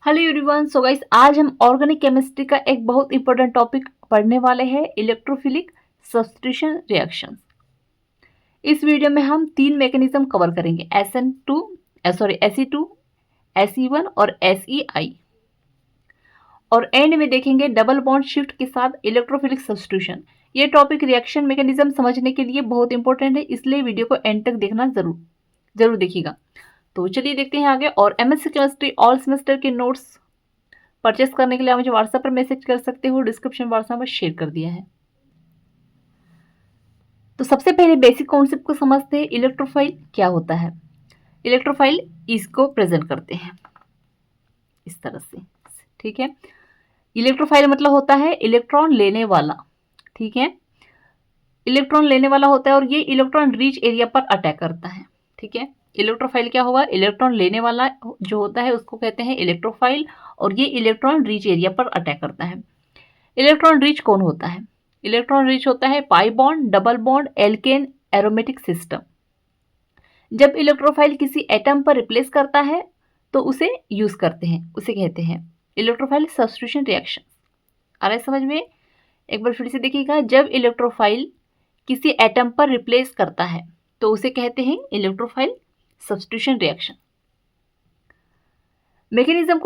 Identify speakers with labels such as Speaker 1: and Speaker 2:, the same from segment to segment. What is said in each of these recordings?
Speaker 1: Hello everyone. So guys, आज हम organic chemistry का एक बहुत इंपॉर्टेंट टॉपिक पढ़ने वाले हैं, इलेक्ट्रोफिलिक सब्स्टिट्यूशन रिएक्शन। इस वीडियो में हम तीन मैकेनिज्म कवर करेंगे, Fe2, Se1 और Sei, और एंड में देखेंगे डबल बॉन्ड शिफ्ट के साथ इलेक्ट्रोफिलिक सब्स्टिट्यूशन। ये टॉपिक रिएक्शन मैकेनिज्म समझने के लिए बहुत इंपॉर्टेंट है, इसलिए वीडियो को एंड तक देखना जरूर देखिएगा। तो चलिए देखते हैं आगे। और एमएससी केमिस्ट्री ऑल सेमेस्टर के नोट्स परचेस करने के लिए आप मुझे व्हाट्सएप पर मैसेज कर सकते हो, डिस्क्रिप्शन व्हाट्सएप में शेयर कर दिया है। तो सबसे पहले बेसिक कॉन्सेप्ट को समझते हैं, इलेक्ट्रोफाइल क्या होता है। इलेक्ट्रोफाइल इसको प्रेजेंट करते हैं इस तरह से, ठीक है। इलेक्ट्रोफाइल मतलब होता है इलेक्ट्रॉन लेने वाला, ठीक है। इलेक्ट्रॉन लेने वाला होता है और ये इलेक्ट्रॉन रिच एरिया पर अटैक करता है, ठीक है। इलेक्ट्रोफाइल क्या होगा, इलेक्ट्रॉन लेने वाला जो होता है उसको कहते हैं इलेक्ट्रोफाइल, और ये इलेक्ट्रॉन रिच एरिया पर अटैक करता है। इलेक्ट्रॉन रिच कौन होता है? इलेक्ट्रॉन रिच होता है pi bond, double bond, alkene aromatic system. जब इलेक्ट्रोफाइल किसी एटम पर रिप्लेस करता है तो उसे यूज करते हैं, उसे कहते हैं इलेक्ट्रोफाइल सब्स्टिट्यूशन रिएक्शन। आ रहा है समझ में? एक बार फिर से देखिएगा, जब इलेक्ट्रोफाइल किसी एटम पर रिप्लेस करता है तो उसे कहते हैं इलेक्ट्रोफाइल सब्स्टिट्यूशन रिएक्शन। मैकेनिज्म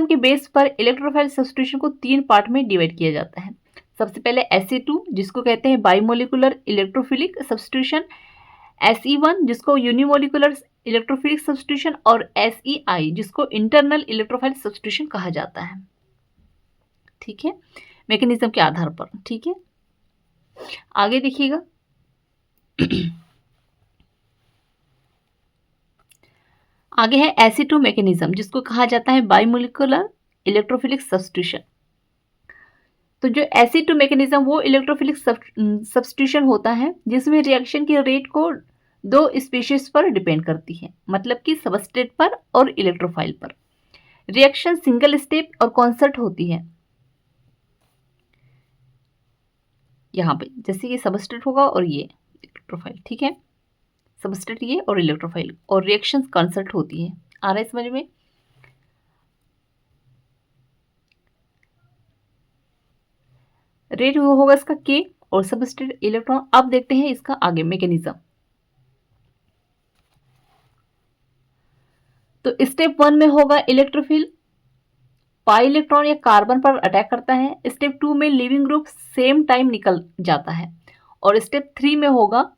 Speaker 1: के बेस पर इलेक्ट्रोफाइल सब्स्टिट्यूशन को तीन पार्ट में डिवाइड किया जाता है। सबसे पहले Fe2 जिसको कहते हैं बाइमोलिकुलर इलेक्ट्रोफिलिक सब्स्टिट्यूशन, Se1 जिसको यूनिमोलिकुलर इलेक्ट्रोफिलिक सब्स्टिट्यूशन, और Sei जिसको इंटरनल इलेक्ट्रोफाइल सब्स्टिट्यूशन कहा जाता है, ठीक है, मैकेनिज्म के आधार पर, ठीक है। आगे देखिएगा। आगे है Ac2 मैकेनिज्म जिसको कहा जाता है बाइमोलिकुलर इलेक्ट्रोफिलिक सब्स्टिट्यूशन। तो जो Ac2 मैकेनिज्म वो इलेक्ट्रोफिलिक सब्स्टिट्यूशन होता है जिसमें रिएक्शन की रेट को दो स्पीशीज पर डिपेंड करती है, मतलब कि सबस्ट्रेट पर और इलेक्ट्रोफाइल पर। रिएक्शन सिंगल स्टेप और कॉन्सर्ट होती है। यहाँ पे जैसे ये सबस्ट्रेट होगा और ये इलेक्ट्रोफाइल, ठीक है, सबस्ट्रेट ये और इलेक्ट्रोफाइल, और रिएक्शन कॉन्सर्ट होती है। आ रहा है समझ में? रेट होगा इसका के और सबस्ट्रेट इलेक्ट्रॉन। अब देखते हैं इसका आगे मैकेनिज्म। तो स्टेप 1 में होगा इलेक्ट्रोफिल पाई इलेक्ट्रॉन या कार्बन पर अटैक करता है। स्टेप 2 में लिविंग ग्रुप सेम टाइम निकल जाता है, और स्टेप 3 में होगा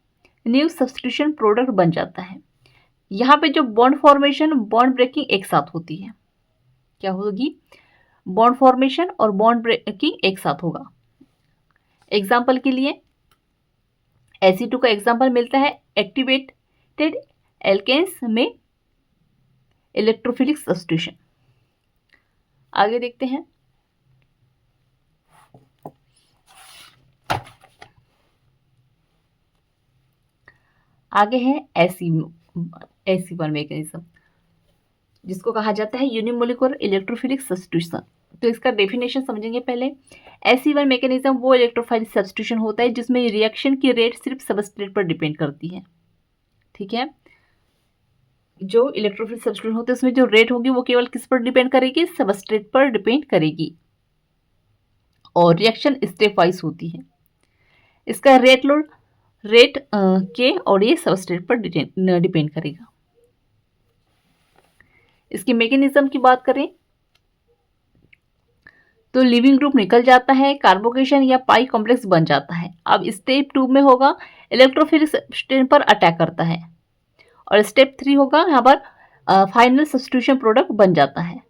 Speaker 1: न्यू सब्स्टिट्यूशन प्रोडक्ट बन जाता है। यहाँ पे जो बॉन्ड फॉर्मेशन बॉन्ड ब्रेकिंग एक साथ होती है, क्या होगी? बॉन्ड फॉर्मेशन और बॉन्ड ब्रेकिंग एक साथ होगा। एग्जाम्पल के लिए Ac2 का एग्जाम्पल मिलता है एक्टिवेटेड एल्केन्स में इलेक्ट्रोफिलिक सब्स्टिट्यूशन। आगे देखते हैं। आगे है Ac1 मैकेनिज्म जिसको कहा जाता है यूनिमोलिकुलर इलेक्ट्रोफिलिक सब्स्टिट्यूशन। तो इसका डेफिनेशन समझेंगे पहले। Ac1 मैकेनिज्म वो इलेक्ट्रोफाइल सब्स्टिट्यूशन होता है जिसमें रिएक्शन की रेट सिर्फ सबस्ट्रेट पर डिपेंड करती है, ठीक है। जो इलेक्ट्रोफिलिक सब्स्टिट्यूशन होता है उसमें जो रेट होगी वो केवल किस पर डिपेंड करेगी? सबस्ट्रेट पर डिपेंड करेगी, और रिएक्शन स्टेप वाइज होती है। इसका रेट के और ये सबस्ट्रेट पर डिपेंड करेगा। इसकी मैकेनिज्म की बात करें तो लिविंग ग्रुप निकल जाता है, कार्बोकेशन या पाई कॉम्प्लेक्स बन जाता है। अब स्टेप 2 में होगा इलेक्ट्रोफिलिक सब्स्टिट्यूशन पर अटैक करता है, और स्टेप 3 होगा यहाँ पर फाइनल सब्स्टिट्यूशन प्रोडक्ट बन जाता है।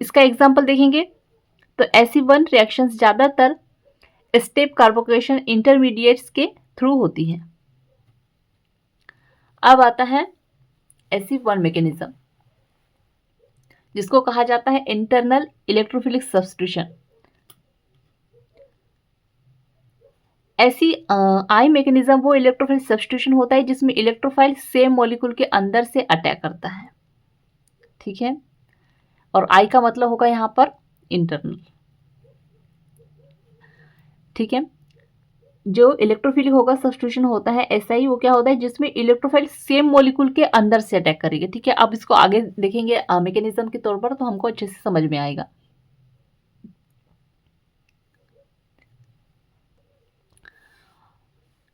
Speaker 1: इसका एग्जांपल देखेंगे तो Ac1 रिएक्शंस ज़्यादातर स्टेप कार्बोकेशन इंटरमीडिएट्स के थ्रू होती है। अब आता है Ac1 मैकेनिज्म जिसको कहा जाता है internal electrophilic substitution. Ai mechanism वो इलेक्ट्रोफाइल सब्स्टिट्यूशन होता है जिसमें इलेक्ट्रोफाइल सेम मॉलिक्यूल के अंदर से अटैक करता है, ठीक है, और I का मतलब होगा यहाँ पर इंटरनल, ठीक है। जो इलेक्ट्रोफिलिक होगा सब्स्टिट्यूशन होता है SI, वो क्या होता है जिसमें इलेक्ट्रोफाइल सेम मॉलिक्यूल के अंदर से अटैक करेगी। ठीक है, अब इसको आगे देखेंगे मैकेनिज्म के तौर पर तो हमको अच्छे से समझ में आएगा।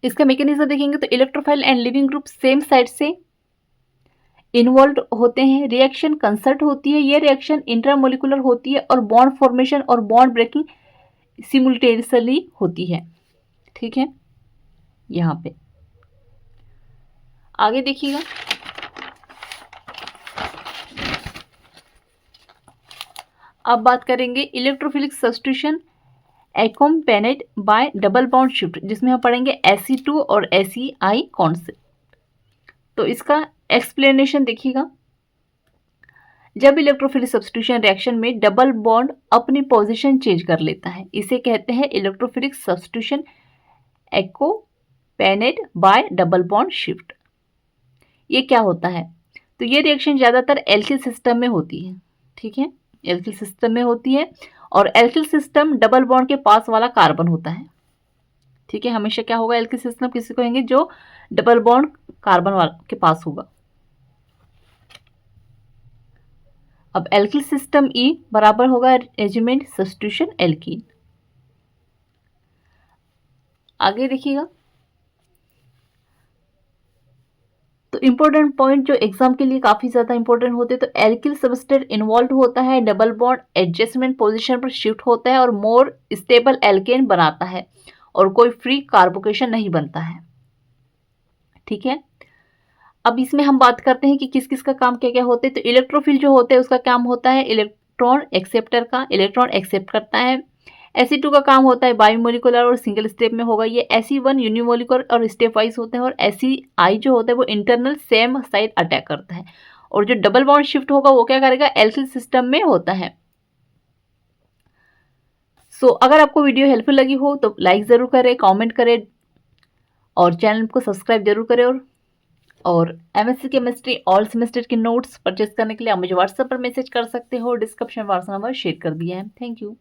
Speaker 1: इसका मैकेनिज्म देखेंगे तो electrophile and leaving group same side से इन्वॉल्व होते हैं, रिएक्शन कंसर्ट होती है, ये रिएक्शन इंट्रामोलिकुलर होती है और बॉन्ड फॉर्मेशन और बॉन्ड ब्रेकिंग सिमुलटेनियसली होती है। ठीक है, यहाँ पे आगे देखिएगा। अब बात करेंगे electrophilic substitution accompanied by double bond shift, जिसमें हम पढ़ेंगे SE2 और SEI कॉन्सेप्ट। तो इसका एक्सप्लेनेशन देखिएगा। जब इलेक्ट्रोफिलिक सब्स्टिट्यूशन रिएक्शन में डबल बॉन्ड अपनी पोजीशन चेंज कर लेता है, इसे कहते हैं electrophilic substitution accompanied by double bond shift. ये क्या होता है? तो ये रिएक्शन ज़्यादातर एल्किल सिस्टम में होती है। ठीक है, एल्किल सिस्टम में होती है और एल्किल सिस्टम डबल बॉन्ड के पास वाला कार्बन होता है। ठीक है, हमेशा क्या होगा एल्किल सिस्टम किसी को कहेंगे जो डबल बॉन्ड कार्बन वाला के पास होगा। अब एल्किल सिस्टम E बराबर होगा रेजिमेंट सब्स्टिट्यूशन एल्कीन। आगे देखिएगा। तो इंपॉर्टेंट पॉइंट जो एग्जाम के लिए काफी ज्यादा इंपॉर्टेंट होते हैं, तो एल्किल सबस्ट्रेट इन्वॉल्व होता है, डबल बॉन्ड एडजस्टमेंट पोजीशन पर शिफ्ट होता है और मोर स्टेबल एल्केन बनाता है और कोई फ्री कार्बोकेशन नहीं बनता है। ठीक है, अब इसमें हम बात करते हैं कि किस किस का काम क्या क्या होते हैं। तो इलेक्ट्रोफिल जो होते हैं उसका काम होता है इलेक्ट्रॉन एक्सेप्टर का, इलेक्ट्रॉन एक्सेप्ट करता है। SE2 का काम होता है बायोमोलिकुलर और सिंगल स्टेप में होगा ये। SE1 यूनिमोलिकुलर और स्टेप वाइज होता है और SEI जो होता है वो इंटरनल सेम साइड अटैक करता है। और जो डबल बॉन्ड शिफ्ट होगा वो क्या करेगा, एल्किल सिस्टम में होता है। अगर आपको वीडियो हेल्पफुल लगी हो तो लाइक ज़रूर करें, कमेंट करें और चैनल को सब्सक्राइब जरूर करें। और MSc केमिस्ट्री ऑल सेमेस्टर के नोट्स परचेस करने के लिए आप मुझे व्हाट्सएप पर मैसेज कर सकते हो, डिस्क्रिप्शन में व्हाट्सएप नंबर शेयर कर दिया है। Thank you.